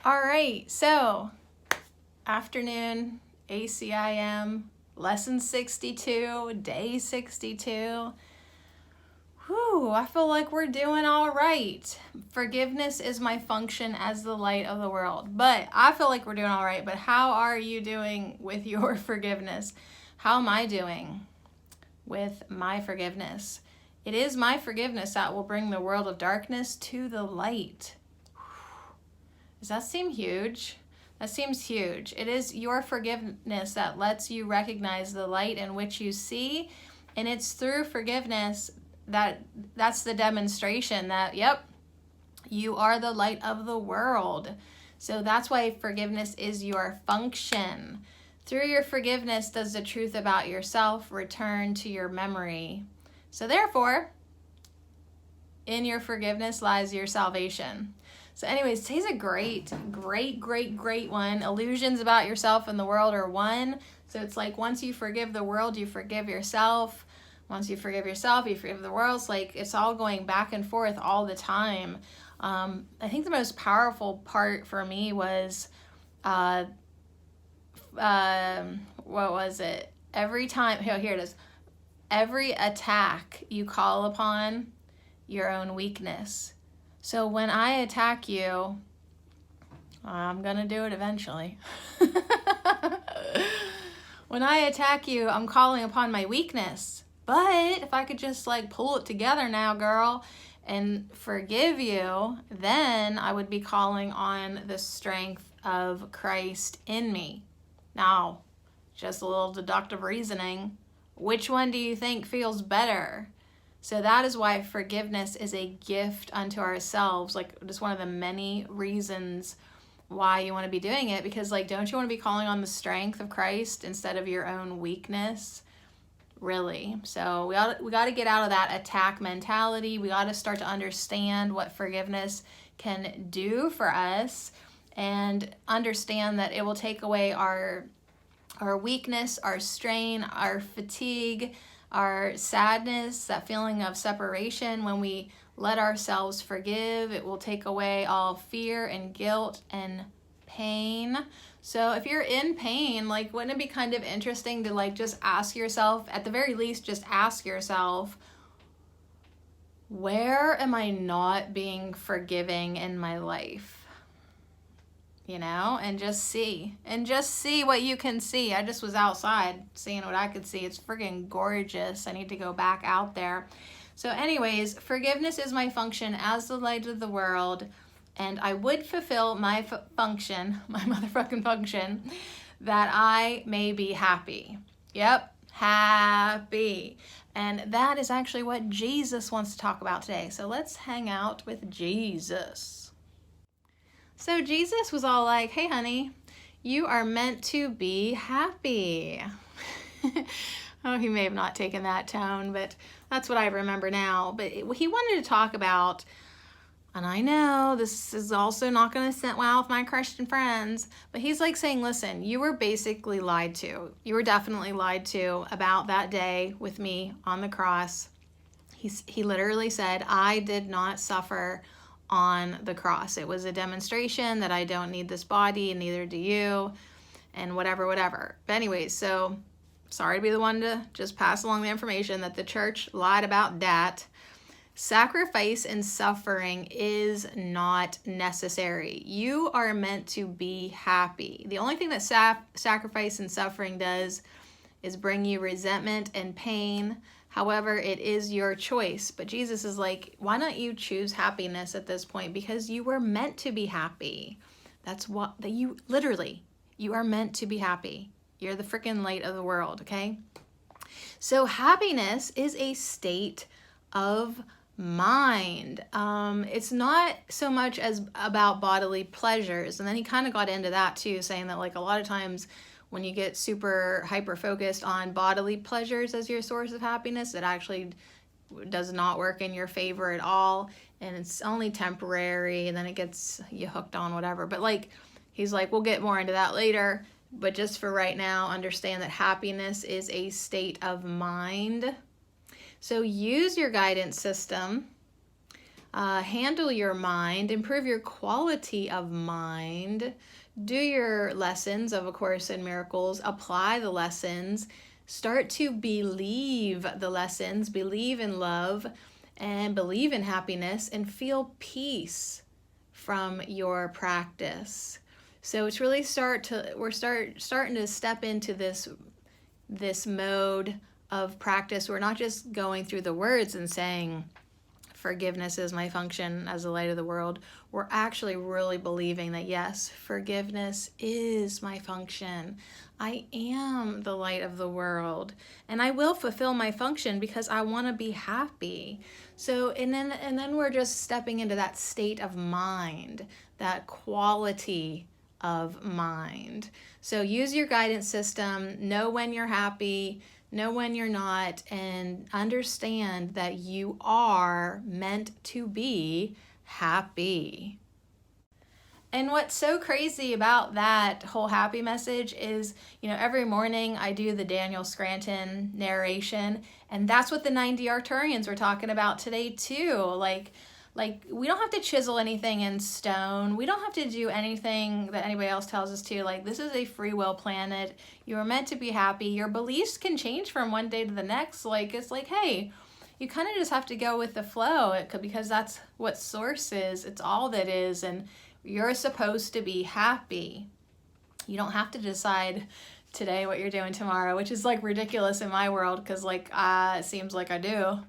All right, so afternoon, ACIM, lesson 62, day 62. Whew, I feel like we're doing all right. Forgiveness is my function as the light of the world. But I feel like we're doing all right. But how are you doing with your forgiveness? How am I doing with my forgiveness? It is my forgiveness that will bring the world of darkness to the light. Does that seem huge? That seems huge. It is your forgiveness that lets you recognize the light in which you see. And it's through forgiveness that's the demonstration that, yep, you are the light of the world. So that's why forgiveness is your function. Through your forgiveness does the truth about yourself return to your memory. So therefore, in your forgiveness lies your salvation. So anyways, today's a great one. Illusions about yourself and the world are one. So it's like once you forgive the world, you forgive yourself. Once you forgive yourself, you forgive the world. It's like it's all going back and forth all the time. I think the most powerful part for me was, what was it? Every time, here it is. Every attack you call upon your own weakness. So when I attack you, I'm going to do it eventually. When I attack you, I'm calling upon my weakness. But if I could just like pull it together now, girl, and forgive you, then I would be calling on the strength of Christ in me. Now, just a little deductive reasoning. Which one do you think feels better? So that is why forgiveness is a gift unto ourselves. Like, just one of the many reasons why you want to be doing it. Because, like, don't you want to be calling on the strength of Christ instead of your own weakness? Really. So we got to get out of that attack mentality. We got to start to understand what forgiveness can do for us and understand that it will take away our weakness, our strain, our fatigue, our sadness, that feeling of separation. When we let ourselves forgive, it will take away all fear and guilt and pain. So if you're in pain, like, wouldn't it be kind of interesting to like just ask yourself, at the very least, just ask yourself, where am I not being forgiving in my life? You know, and just see what you can see. I just was outside seeing what I could see. It's friggin' gorgeous. I need to go back out there. So anyways, forgiveness is my function as the light of the world, and I would fulfill my function, my motherfucking function, that I may be happy. Yep, happy. And that is actually what Jesus wants to talk about today. So let's hang out with Jesus. So Jesus was all like, hey, honey, you are meant to be happy. Oh, he may have not taken that tone, but that's what I remember now. But he wanted to talk about, and I know this is also not going to sit well with my Christian friends, but he's like saying, listen, you were basically lied to. You were definitely lied to about that day with me on the cross. He literally said, I did not suffer on the cross. It was a demonstration that I don't need this body and neither do you, and whatever. But anyways, so sorry to be the one to just pass along the information that the church lied about that. Sacrifice and suffering is not necessary. You are meant to be happy. The only thing that sacrifice and suffering does is bring you resentment and pain. However, it is your choice. But Jesus is like, why don't you choose happiness at this point? Because you were meant to be happy. That's what you are meant to be happy. You're the freaking light of the world, okay? So happiness is a state of mind. It's not so much as about bodily pleasures. And then he kind of got into that too, saying that like a lot of times when you get super hyper-focused on bodily pleasures as your source of happiness, it actually does not work in your favor at all, and it's only temporary, and then it gets you hooked on whatever. But like, he's like, we'll get more into that later, but just for right now, understand that happiness is a state of mind. So use your guidance system handle your mind, improve your quality of mind, do your lessons of A Course in Miracles, apply the lessons, start to believe the lessons, believe in love, and believe in happiness, and feel peace from your practice. So it's really we're starting to step into this mode of practice. We're not just going through the words and saying, forgiveness is my function as the light of the world. We're actually really believing that, yes, forgiveness is my function. I am the light of the world, and I will fulfill my function because I want to be happy. So, and then we're just stepping into that state of mind, that quality of mind. So use your guidance system, know when you're happy, know when you're not, and understand that you are meant to be happy. And what's so crazy about that whole happy message is, every morning I do the Daniel Scranton narration, and that's what the 90 Arcturians were talking about today too. Like we don't have to chisel anything in stone. We don't have to do anything that anybody else tells us to. Like, this is a free will planet. You are meant to be happy. Your beliefs can change from one day to the next. Like, it's like, hey, you kind of just have to go with the flow because that's what source is. It's all that is. And you're supposed to be happy. You don't have to decide today what you're doing tomorrow, which is like ridiculous in my world because it seems like I do.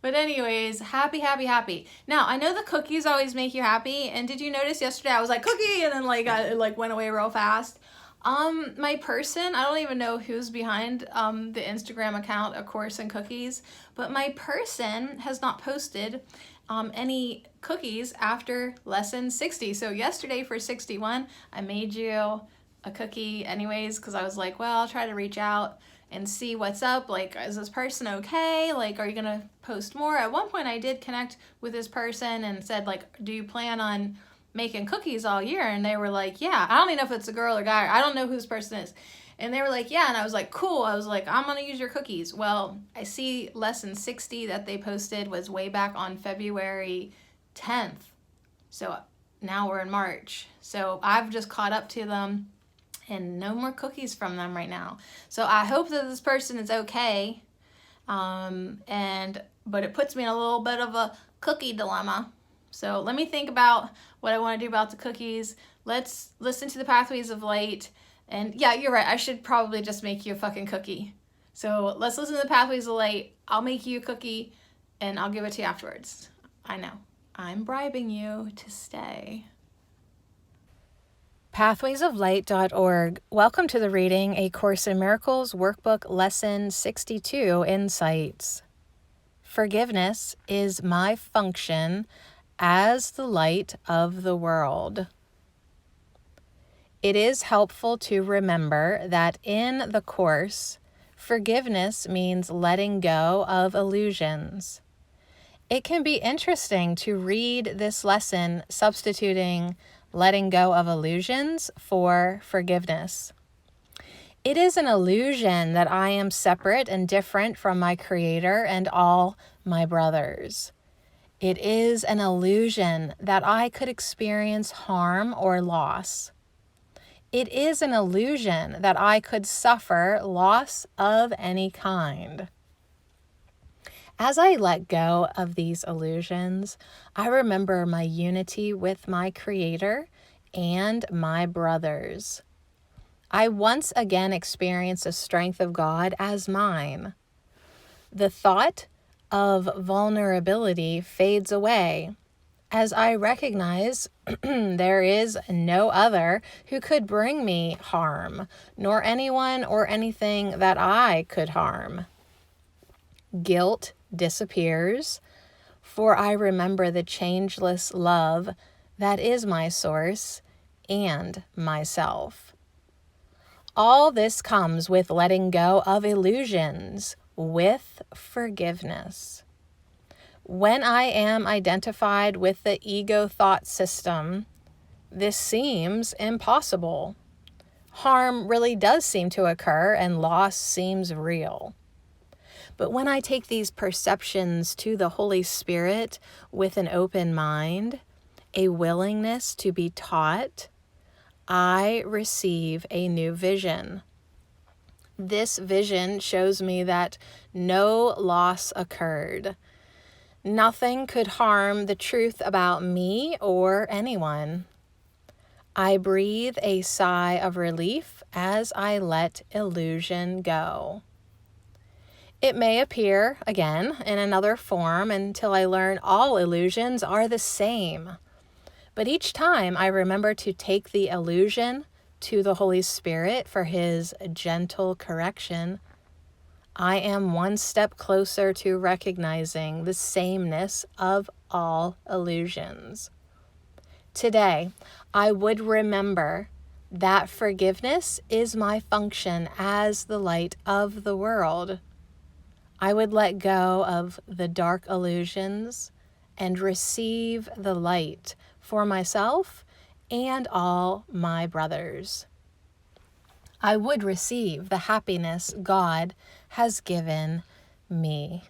But anyways, happy, happy, happy. Now, I know the cookies always make you happy. And did you notice yesterday I was like, cookie, and then it went away real fast. My person, I don't even know who's behind the Instagram account, A Course in Cookies, but my person has not posted any cookies after lesson 60. So yesterday for 61, I made you a cookie anyways, because I was like, well, I'll try to reach out and see what's up. Like, is this person okay? Like, are you gonna post more? At one point I did connect with this person and said, like, do you plan on making cookies all year? And they were like, yeah. I don't even know if it's a girl or guy. I don't know who this person is. And they were like, yeah. And I was like, cool. I was like, I'm gonna use your cookies. Well, I see lesson 60 that they posted was way back on February 10th. So now we're in March. So I've just caught up to them, and no more cookies from them right now. So I hope that this person is okay. But it puts me in a little bit of a cookie dilemma. So let me think about what I want to do about the cookies. Let's listen to the Pathways of Light. And yeah, you're right. I should probably just make you a fucking cookie. So let's listen to the Pathways of Light. I'll make you a cookie and I'll give it to you afterwards. I know. I'm bribing you to stay. Pathwaysoflight.org. Welcome to the reading A Course in Miracles Workbook Lesson 62 Insights. Forgiveness is my function as the light of the world. It is helpful to remember that in the Course, forgiveness means letting go of illusions. It can be interesting to read this lesson substituting letting go of illusions for forgiveness. It is an illusion that I am separate and different from my Creator and all my brothers. It is an illusion that I could experience harm or loss. It is an illusion that I could suffer loss of any kind. As I let go of these illusions, I remember my unity with my Creator and my brothers. I once again experience the strength of God as mine. The thought of vulnerability fades away as I recognize there is no other who could bring me harm, nor anyone or anything that I could harm. Guilt disappears, for I remember the changeless love that is my source and myself. All this comes with letting go of illusions, with forgiveness. When I am identified with the ego thought system, this seems impossible. Harm really does seem to occur and loss seems real. But when I take these perceptions to the Holy Spirit with an open mind, a willingness to be taught, I receive a new vision. This vision shows me that no loss occurred. Nothing could harm the truth about me or anyone. I breathe a sigh of relief as I let illusion go. It may appear again in another form until I learn all illusions are the same. But each time I remember to take the illusion to the Holy Spirit for His gentle correction, I am one step closer to recognizing the sameness of all illusions. Today, I would remember that forgiveness is my function as the light of the world. I would let go of the dark illusions and receive the light for myself and all my brothers. I would receive the happiness God has given me.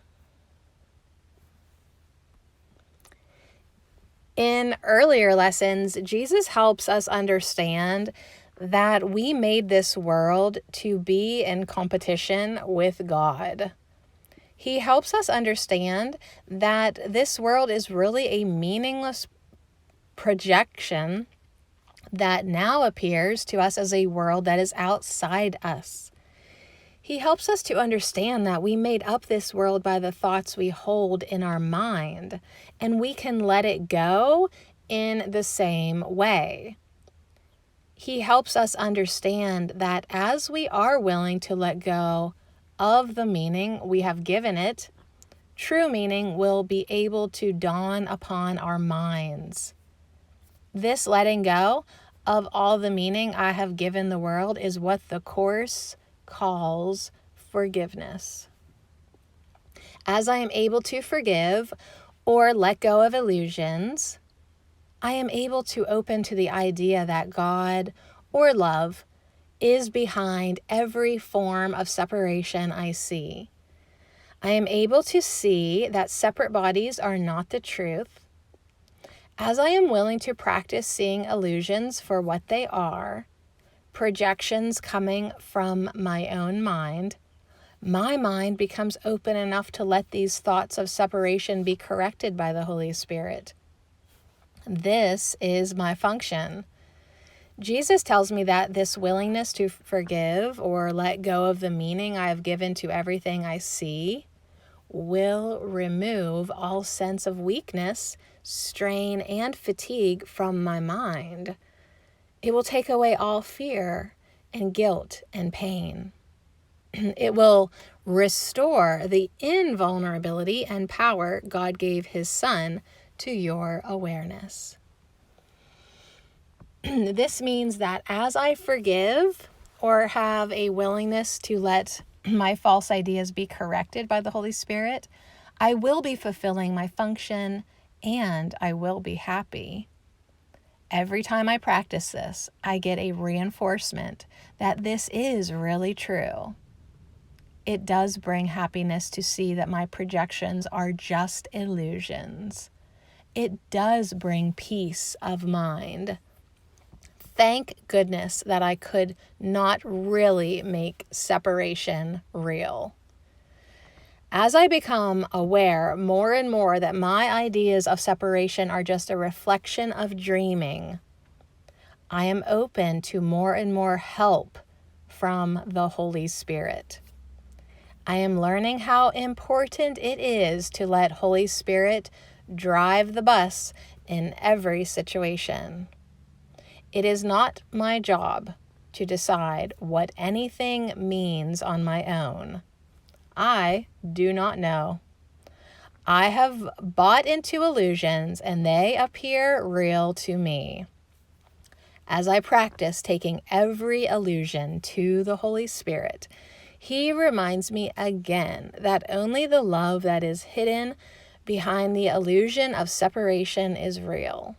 In earlier lessons, Jesus helps us understand that we made this world to be in competition with God. He helps us understand that this world is really a meaningless projection that now appears to us as a world that is outside us. He helps us to understand that we made up this world by the thoughts we hold in our mind, and we can let it go in the same way. He helps us understand that as we are willing to let go of the meaning we have given it, true meaning will be able to dawn upon our minds. This letting go of all the meaning I have given the world is what the Course calls forgiveness. As I am able to forgive or let go of illusions, I am able to open to the idea that God or love is behind every form of separation I see. I am able to see that separate bodies are not the truth. As I am willing to practice seeing illusions for what they are, projections coming from my own mind, my mind becomes open enough to let these thoughts of separation be corrected by the Holy Spirit. This is my function. Jesus tells me that this willingness to forgive or let go of the meaning I have given to everything I see will remove all sense of weakness, strain, and fatigue from my mind. It will take away all fear and guilt and pain. It will restore the invulnerability and power God gave His Son to your awareness. This means that as I forgive or have a willingness to let my false ideas be corrected by the Holy Spirit, I will be fulfilling my function and I will be happy. Every time I practice this, I get a reinforcement that this is really true. It does bring happiness to see that my projections are just illusions. It does bring peace of mind. Thank goodness that I could not really make separation real. As I become aware more and more that my ideas of separation are just a reflection of dreaming, I am open to more and more help from the Holy Spirit. I am learning how important it is to let Holy Spirit drive the bus in every situation. It is not my job to decide what anything means on my own. I do not know. I have bought into illusions and they appear real to me. As I practice taking every illusion to the Holy Spirit, He reminds me again that only the love that is hidden behind the illusion of separation is real.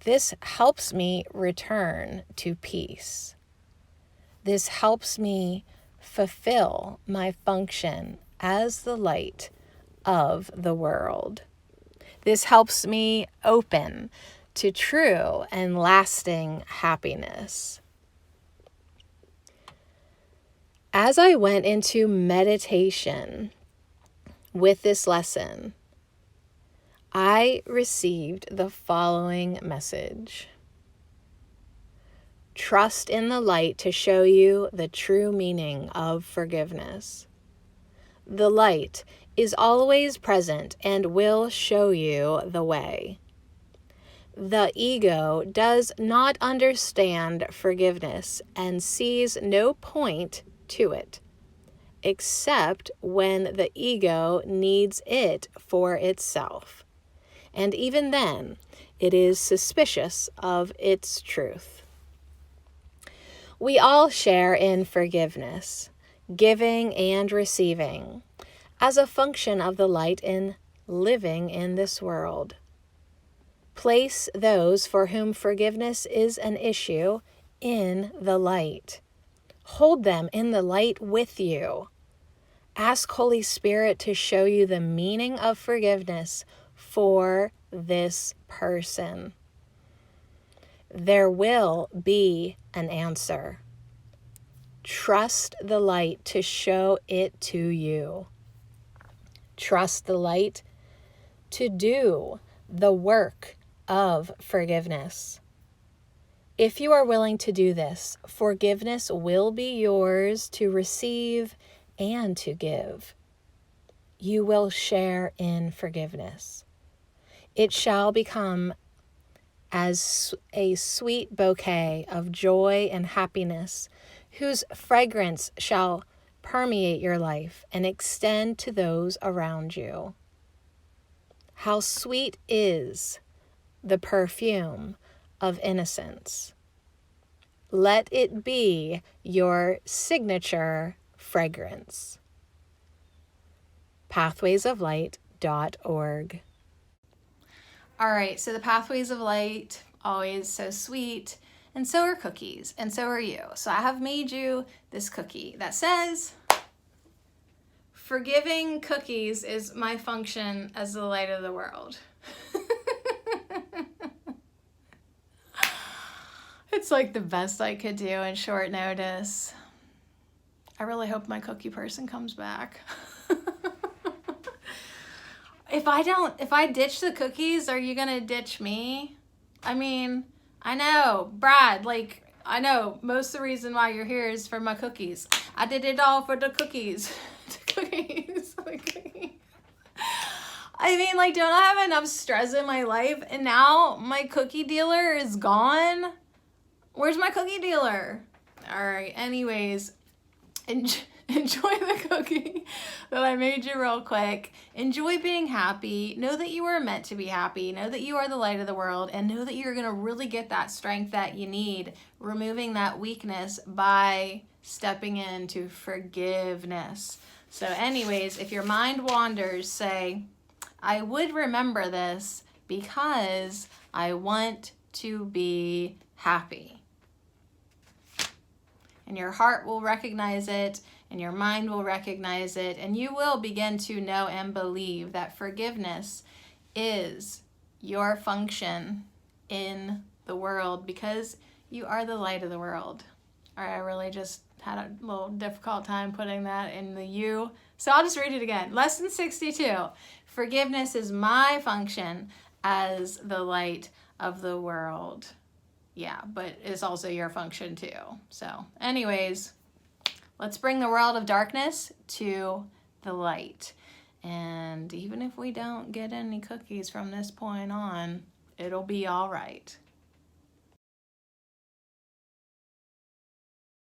This helps me return to peace. This helps me fulfill my function as the light of the world. This helps me open to true and lasting happiness. As I went into meditation with this lesson, I received the following message. Trust in the light to show you the true meaning of forgiveness. The light is always present and will show you the way. The ego does not understand forgiveness and sees no point to it, except when the ego needs it for itself. And even then, it is suspicious of its truth. We all share in forgiveness, giving and receiving, as a function of the light in living in this world. Place those for whom forgiveness is an issue in the light. Hold them in the light with you. Ask Holy Spirit to show you the meaning of forgiveness for this person. There will be an answer. Trust the light to show it to you. Trust the light to do the work of forgiveness. If you are willing to do this, forgiveness will be yours to receive and to give. You will share in forgiveness. It shall become as a sweet bouquet of joy and happiness, whose fragrance shall permeate your life and extend to those around you. How sweet is the perfume of innocence. Let it be your signature fragrance. pathwaysoflight.org. All right, so the Pathways of Light, always so sweet, and so are cookies, and so are you. So I have made you this cookie that says, forgiving cookies is my function as the light of the world. It's like the best I could do in short notice. I really hope my cookie person comes back. If I ditch the cookies, are you gonna ditch me? I mean, I know, Brad, I know most of the reason why you're here is for my cookies. I did it all for the cookies. The cookies. I mean, don't I have enough stress in my life? And now my cookie dealer is gone? Where's my cookie dealer? All right, anyways, enjoy the cookie that I made you real quick. Enjoy being happy. Know that you are meant to be happy. Know that you are the light of the world, and know that you're going to really get that strength that you need, removing that weakness by stepping into forgiveness. So anyways, if your mind wanders, say, I would remember this because I want to be happy. And your heart will recognize it, and your mind will recognize it, and you will begin to know and believe that forgiveness is your function in the world because you are the light of the world. All right, I really just had a little difficult time putting that in the you. So I'll just read it again. Lesson 62. Forgiveness is my function as the light of the world. Yeah, but it's also your function too. So anyways, let's bring the world of darkness to the light. And even if we don't get any cookies from this point on, it'll be all right.